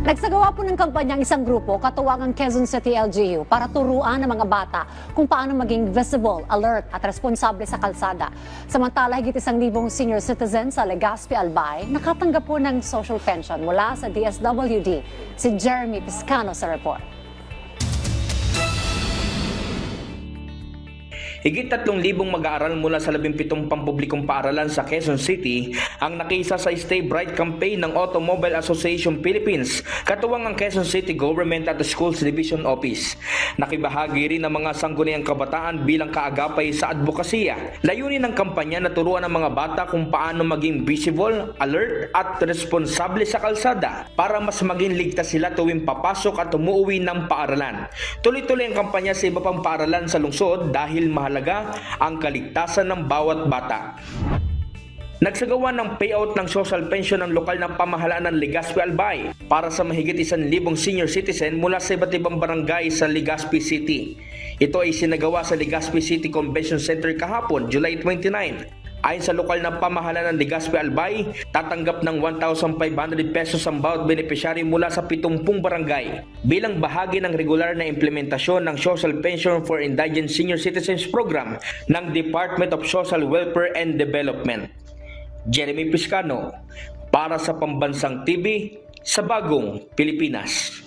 Nagsagawa po ng kampanya ang isang grupo katuwang ang Quezon City LGU para turuan ng mga bata kung paano maging visible, alert at responsable sa kalsada. Samantala, higit 1,000 senior citizens sa Legazpi, Albay nakatanggap po ng social pension mula sa DSWD. Si Jeremy Piscano sa report. Higit 3,000 mag-aaral mula sa 17 pampublikong paaralan sa Quezon City ang nakisa sa Stay Bright campaign ng Automobile Association Philippines, katuwang ang Quezon City Government at Schools Division Office. Nakibahagi rin ng mga sangguniang kabataan bilang kaagapay sa advokasya. Layunin ng kampanya na turuan ang mga bata kung paano maging visible, alert at responsable sa kalsada para mas maging ligtas sila tuwing papasok at umuwi ng paaralan. Tuloy-tuloy ang kampanya sa iba pang paaralan sa lungsod dahil mahalaga ang kaligtasan ng bawat bata. Nagsagawa ng payout ng social pension ng lokal ng pamahalaan ng Legazpi, Albay para sa mahigit 1,000 senior citizen mula sa iba't ibang barangay sa Legazpi City. Ito ay sinagawa sa Legazpi City Convention Center kahapon, July 29. Ayon sa lokal ng pamahalaan ng Legazpi, Albay, tatanggap ng 1,500 pesos ang bawat beneficiary mula sa 70 barangay bilang bahagi ng regular na implementasyon ng Social Pension for Indigent Senior Citizens Program ng Department of Social Welfare and Development. Jeremy Piscano, para sa Pambansang TV sa Bagong Pilipinas.